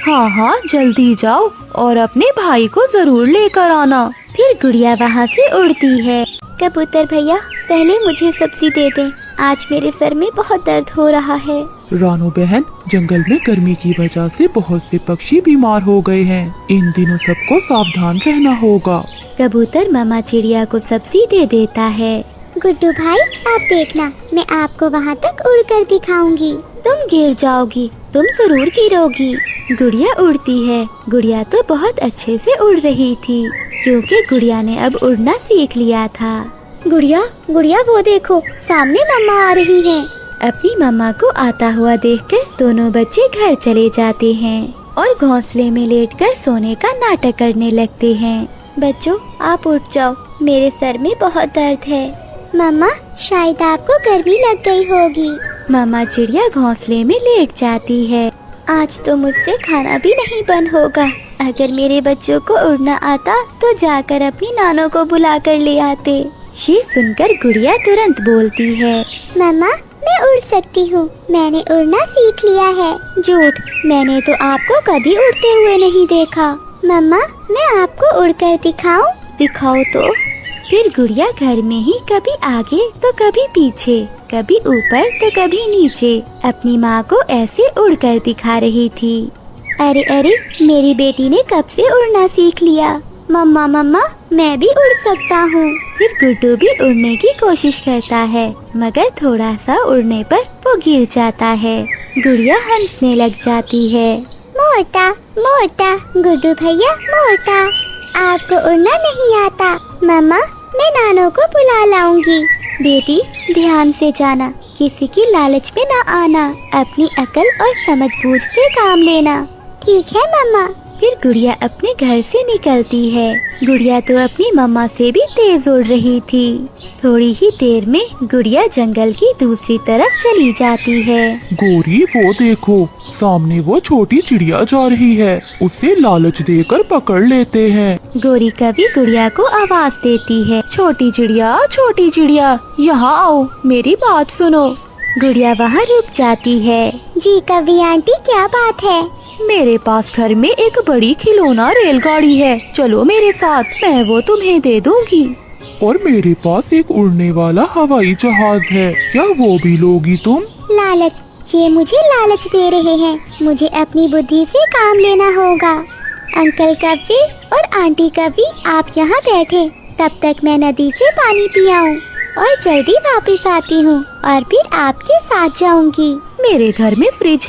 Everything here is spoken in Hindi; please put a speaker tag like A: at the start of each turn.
A: हाँ हाँ जल्दी जाओ और अपने भाई को जरूर लेकर आना।
B: फिर गुड़िया वहाँ से उड़ती है। कबूतर भैया पहले मुझे सब्जी दे दें, आज मेरे सर में बहुत दर्द हो रहा है।
C: रानो बहन, जंगल में गर्मी की वजह से बहुत से पक्षी बीमार हो गए हैं। इन दिनों सबको सावधान रहना होगा।
B: कबूतर मामा चिड़िया को सब्जी दे देता है। गुड्डू भाई आप देखना, मैं आपको वहाँ तक उड़कर दिखाऊंगी। तुम गिर जाओगी, तुम जरूर गिरोगी। गुड़िया उड़ती है। गुड़िया तो बहुत अच्छे से उड़ रही थी क्योंकि गुड़िया ने अब उड़ना सीख लिया था। गुड़िया गुड़िया वो देखो, सामने मम्मा आ रही हैं। अपनी मम्मा को आता हुआ देखकर दोनों बच्चे घर चले जाते हैं और घोंसले में लेटकर सोने का नाटक करने लगते हैं। बच्चों आप उठ जाओ, मेरे सर में बहुत दर्द है। मम्मा शायद आपको गर्मी लग गई होगी। मम्मा चिड़िया घोंसले में लेट जाती है। आज तो मुझसे खाना भी नहीं बन होगा। अगर मेरे बच्चों को उड़ना आता तो जाकर अपनी नानों को बुला कर ले आते। ये सुनकर गुड़िया तुरंत बोलती है, मम्मा मैं उड़ सकती हूँ, मैंने उड़ना सीख लिया है। झूठ, मैंने तो आपको कभी उड़ते हुए नहीं देखा। मम्मा मैं आपको उड़कर दिखाऊं? दिखाओ तो। फिर गुड़िया घर में ही कभी आगे तो कभी पीछे, कभी ऊपर तो कभी नीचे अपनी माँ को ऐसे उड़कर दिखा रही थी। अरे अरे, मेरी बेटी ने कब से उड़ना सीख लिया। मम्मा मम्मा मैं भी उड़ सकता हूँ। फिर गुड्डू भी उड़ने की कोशिश करता है मगर थोड़ा सा उड़ने पर वो गिर जाता है। गुड़िया हंसने लग जाती है। मोटा मोटा गुड्डू भैया मोटा, आपको उड़ना नहीं आता। मम्मा मैं नानों को बुला लाऊंगी। बेटी ध्यान से जाना, किसी की लालच में ना आना, अपनी अकल और समझबूझ से काम लेना। ठीक है मम्मा। फिर गुड़िया अपने घर से निकलती है। गुड़िया तो अपनी मम्मा से भी तेज उड़ रही थी। थोड़ी ही देर में गुड़िया जंगल की दूसरी तरफ चली जाती है।
C: गोरी वो देखो, सामने वो छोटी चिड़िया जा रही है, उसे लालच देकर पकड़ लेते हैं।
B: गोरी कवि गुड़िया को आवाज देती है,
A: छोटी चिड़िया यहाँ आओ, मेरी बात सुनो।
B: गुड़िया वहाँ रुक जाती है। जी कवि आंटी क्या बात है?
A: मेरे पास घर में एक बड़ी खिलौना रेलगाड़ी है, चलो मेरे साथ, मैं वो तुम्हें दे दूंगी।
C: और मेरे पास एक उड़ने वाला हवाई जहाज है, क्या वो भी लोगी तुम?
B: लालच, ये मुझे लालच दे रहे हैं, मुझे अपनी बुद्धि से काम लेना होगा। अंकल कवि और आंटी कवि आप यहाँ बैठे, तब तक मैं नदी से पानी पी आऊं और जल्दी वापस आती हूँ और फिर आपके साथ जाऊंगी।
A: मेरे घर में फ्रिज है।